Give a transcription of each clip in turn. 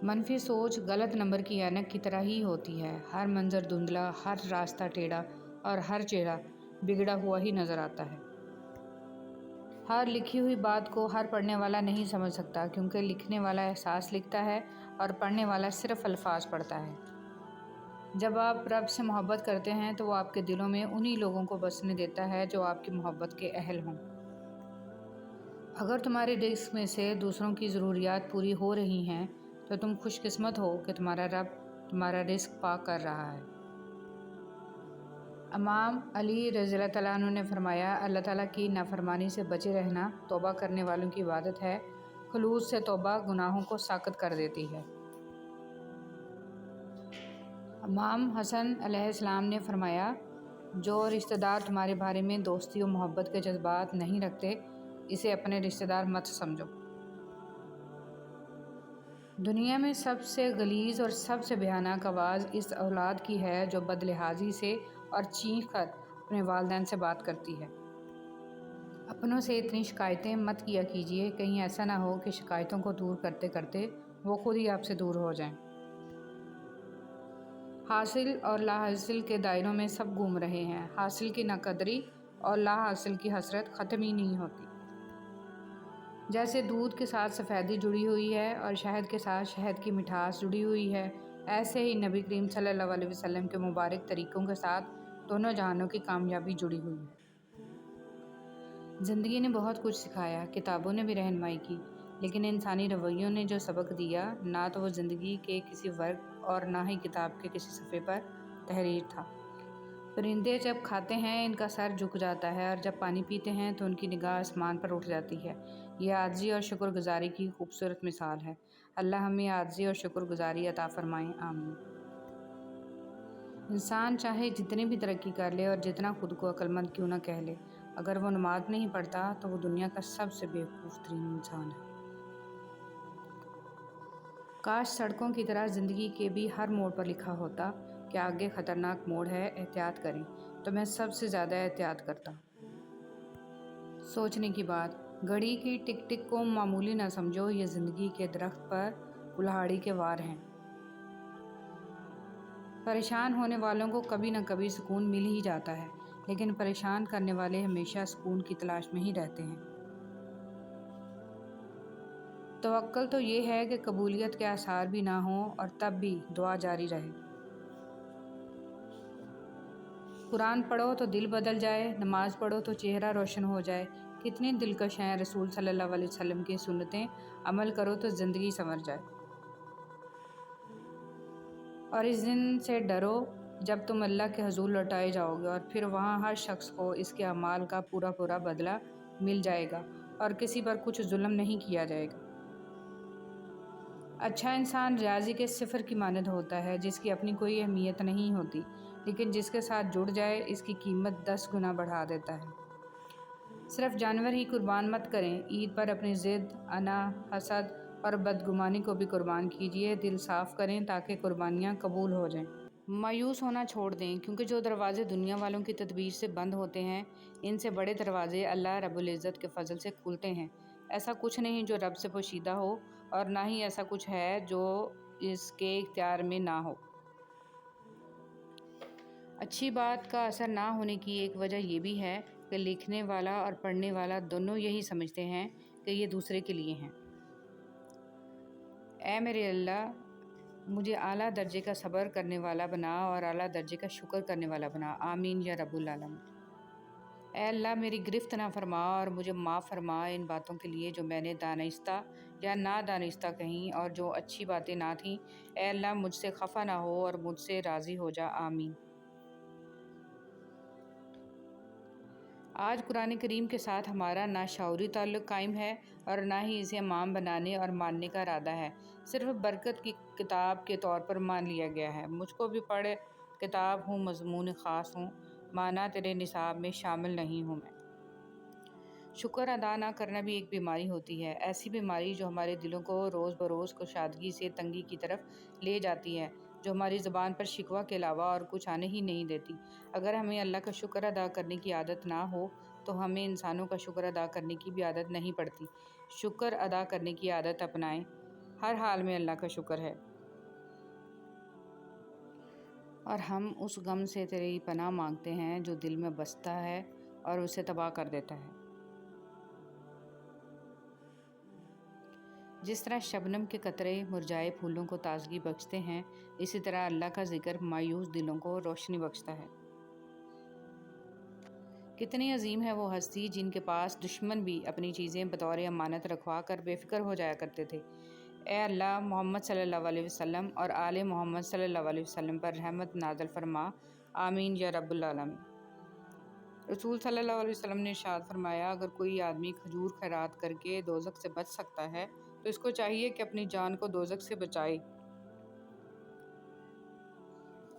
منفی سوچ غلط نمبر کی اینک کی طرح ہی ہوتی ہے، ہر منظر دھندلا، ہر راستہ ٹیڑھا اور ہر چہرہ بگڑا ہوا ہی نظر آتا ہے۔ ہر لکھی ہوئی بات کو ہر پڑھنے والا نہیں سمجھ سکتا، کیونکہ لکھنے والا احساس لکھتا ہے اور پڑھنے والا صرف الفاظ پڑھتا ہے۔ جب آپ رب سے محبت کرتے ہیں تو وہ آپ کے دلوں میں انہی لوگوں کو بسنے دیتا ہے جو آپ کی محبت کے اہل ہوں۔ اگر تمہارے رزق میں سے دوسروں کی ضروریات پوری ہو رہی ہیں تو تم خوش قسمت ہو کہ تمہارا رب تمہارا رزق پاک کر رہا ہے۔ امام علی رضی اللہ تعالیٰ عنہ نے فرمایا، اللہ تعالیٰ کی نافرمانی سے بچے رہنا توبہ کرنے والوں کی عبادت ہے۔ خلوص سے توبہ گناہوں کو ساقط کر دیتی ہے۔ امام حسن علیہ السلام نے فرمایا، جو رشتہ دار تمہارے بارے میں دوستی و محبت کے جذبات نہیں رکھتے، اسے اپنے رشتہ دار مت سمجھو۔ دنیا میں سب سے غلیظ اور سب سے بھیانک آواز اس اولاد کی ہے جو بد لحاظی سے اور چیخ کر اپنے والدین سے بات کرتی ہے۔ اپنوں سے اتنی شکایتیں مت کیا کیجیے، کہیں ایسا نہ ہو کہ شکایتوں کو دور کرتے کرتے وہ خود ہی آپ سے دور ہو جائیں۔ حاصل اور لا حاصل کے دائروں میں سب گھوم رہے ہیں، حاصل کی ناقدری اور لا حاصل کی حسرت ختم ہی نہیں ہوتی۔ جیسے دودھ کے ساتھ سفیدی جڑی ہوئی ہے اور شہد کے ساتھ شہد کی مٹھاس جڑی ہوئی ہے، ایسے ہی نبی کریم صلی اللہ علیہ وسلم کے مبارک طریقوں کے ساتھ دونوں جہانوں کی کامیابی جڑی ہوئی ہے۔ زندگی نے بہت کچھ سکھایا، کتابوں نے بھی رہنمائی کی، لیکن انسانی رویوں نے جو سبق دیا، نہ تو وہ زندگی کے کسی ورق اور نہ ہی کتاب کے کسی صفحے پر تحریر تھا۔ پرندے جب کھاتے ہیں ان کا سر جھک جاتا ہے، اور جب پانی پیتے ہیں تو ان کی نگاہ آسمان پر اٹھ جاتی ہے۔ یہ عاجزی اور شکر گزاری کی خوبصورت مثال ہے۔ اللہ ہمیں عاجزی اور شکر گزاری عطا فرمائے، آمین۔ انسان چاہے جتنی بھی ترقی کر لے اور جتنا خود کو عقل مند کیوں نہ کہہ لے، اگر وہ نماز نہیں پڑھتا تو وہ دنیا کا سب سے بیوقوف ترین انسان ہے۔ کاش سڑکوں کی طرح زندگی کے بھی ہر موڑ پر لکھا ہوتا کہ آگے خطرناک موڑ ہے، احتیاط کریں، تو میں سب سے زیادہ احتیاط کرتا۔ سوچنے کی بات، گھڑی کی ٹک ٹک کو معمولی نہ سمجھو، یہ زندگی کے درخت پر کلہاڑی کے وار ہیں۔ پریشان ہونے والوں کو کبھی نہ کبھی سکون مل ہی جاتا ہے، لیکن پریشان کرنے والے ہمیشہ سکون کی تلاش میں ہی رہتے ہیں۔ توکل تو یہ ہے کہ قبولیت کے آثار بھی نہ ہوں اور تب بھی دعا جاری رہے۔ قرآن پڑھو تو دل بدل جائے، نماز پڑھو تو چہرہ روشن ہو جائے۔ کتنی دلکش ہیں رسول صلی اللہ علیہ وسلم کی سنتیں، عمل کرو تو زندگی سنور جائے۔ اور اس دن سے ڈرو جب تم اللہ کے حضور لوٹائے جاؤ گے، اور پھر وہاں ہر شخص کو اس کے اعمال کا پورا پورا بدلہ مل جائے گا اور کسی پر کچھ ظلم نہیں کیا جائے گا۔ اچھا انسان ریاضی کے صفر کی مانند ہوتا ہے، جس کی اپنی کوئی اہمیت نہیں ہوتی، لیکن جس کے ساتھ جڑ جائے اس کی قیمت 10 گنا بڑھا دیتا ہے۔ صرف جانور ہی قربان مت کریں، عید پر اپنی ضد، انا، حسد اور بدگمانی کو بھی قربان کیجیے۔ دل صاف کریں تاکہ قربانیاں قبول ہو جائیں۔ مایوس ہونا چھوڑ دیں، کیونکہ جو دروازے دنیا والوں کی تدبیر سے بند ہوتے ہیں، ان سے بڑے دروازے اللہ رب العزت کے فضل سے کھلتے ہیں۔ ایسا کچھ نہیں جو رب سے پوشیدہ ہو، اور نہ ہی ایسا کچھ ہے جو اس کے اختیار میں نہ ہو۔ اچھی بات کا اثر نہ ہونے کی ایک وجہ یہ بھی ہے کہ لکھنے والا اور پڑھنے والا دونوں یہی سمجھتے ہیں کہ یہ دوسرے کے لیے ہیں۔ اے میرے اللہ، مجھے اعلیٰ درجے کا صبر کرنے والا بنا اور اعلیٰ درجے کا شکر کرنے والا بنا، آمین یا رب العالمین۔ اے اللہ، میری گرفت نہ فرما اور مجھے معاف فرما ان باتوں کے لیے جو میں نے دانستہ یا نادانستہ کہیں اور جو اچھی باتیں نہ تھیں۔ اے اللہ، مجھ سے خفا نہ ہو اور مجھ سے راضی ہو جا، آمین۔ آج قرآن کریم کے ساتھ ہمارا نہ شعوری تعلق قائم ہے اور نہ ہی اسے امام بنانے اور ماننے کا ارادہ ہے، صرف برکت کی کتاب کے طور پر مان لیا گیا ہے۔ مجھ کو بھی پڑھ کتاب ہوں، مضمون خاص ہوں، مانا تیرے نصاب میں شامل نہیں ہوں میں۔ شکر ادا نہ کرنا بھی ایک بیماری ہوتی ہے، ایسی بیماری جو ہمارے دلوں کو روز بروز کشادگی سے تنگی کی طرف لے جاتی ہے، جو ہماری زبان پر شکوہ کے علاوہ اور کچھ آنے ہی نہیں دیتی۔ اگر ہمیں اللہ کا شکر ادا کرنے کی عادت نہ ہو تو ہمیں انسانوں کا شکر ادا کرنے کی بھی عادت نہیں پڑتی۔ شکر ادا کرنے کی عادت اپنائیں، ہر حال میں اللہ کا شکر ہے، اور ہم اس غم سے تیری پناہ مانگتے ہیں جو دل میں بستا ہے اور اسے تباہ کر دیتا ہے۔ جس طرح شبنم کے قطرے مرجھائے پھولوں کو تازگی بخشتے ہیں، اسی طرح اللہ کا ذکر مایوس دلوں کو روشنی بخشتا ہے۔ کتنی عظیم ہے وہ ہستی جن کے پاس دشمن بھی اپنی چیزیں بطور امانت رکھوا کر بے فکر ہو جایا کرتے تھے۔ اے اللہ، محمد صلی اللہ علیہ وسلم اور آل محمد صلی اللہ علیہ وسلم پر رحمت نازل فرما، آمین یا رب العالمین۔ رسول صلی اللہ علیہ وسلم نے ارشاد فرمایا، اگر کوئی آدمی کھجور خیرات کر کے دوزخ سے بچ سکتا ہے تو اس کو چاہیے کہ اپنی جان کو دوزخ سے بچائے۔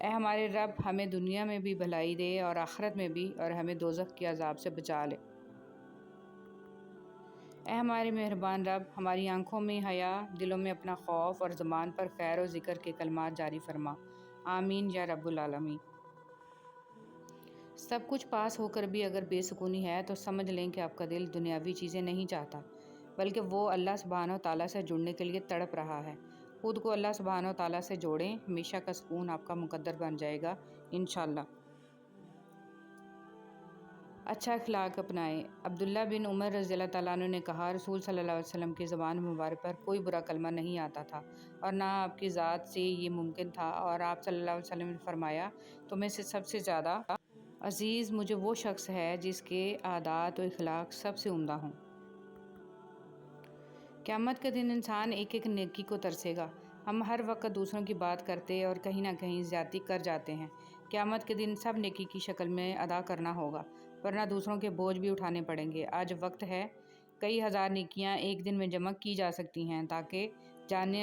اے ہمارے رب، ہمیں دنیا میں بھی بھلائی دے اور آخرت میں بھی، اور ہمیں دوزخ کے عذاب سے بچا لے۔ اے ہمارے مہربان رب، ہماری آنکھوں میں حیا، دلوں میں اپنا خوف اور زبان پر خیر و ذکر کے کلمات جاری فرما، آمین یا رب العالمین۔ سب کچھ پاس ہو کر بھی اگر بے سکونی ہے تو سمجھ لیں کہ آپ کا دل دنیاوی چیزیں نہیں چاہتا، بلکہ وہ اللہ سبحانہ و تعالیٰ سے جڑنے کے لیے تڑپ رہا ہے۔ خود کو اللہ سبحانہ و تعالیٰ سے جوڑیں، ہمیشہ کا سکون آپ کا مقدر بن جائے گا انشاءاللہ۔ اچھا اخلاق اپنائیں۔ عبداللہ بن عمر رضی اللہ تعالیٰ عنہ نے کہا، رسول صلی اللہ علیہ وسلم کی زبان مبارک پر کوئی برا کلمہ نہیں آتا تھا اور نہ آپ کی ذات سے یہ ممکن تھا، اور آپ صلی اللہ علیہ وسلم نے فرمایا، تمہیں سے سب سے زیادہ عزیز مجھے وہ شخص ہے جس کے عادات و اخلاق سب سے عمدہ ہوں۔ قیامت کے دن انسان ایک ایک نیکی کو ترسے گا۔ ہم ہر وقت دوسروں کی بات کرتے اور کہیں نہ کہیں زیادتی کر جاتے ہیں۔ قیامت کے دن سب نیکی کی شکل میں ادا کرنا ہوگا، ورنہ دوسروں کے بوجھ بھی اٹھانے پڑیں گے۔ آج وقت ہے، کئی ہزار نیکیاں ایک دن میں جمع کی جا سکتی ہیں تاکہ جاننے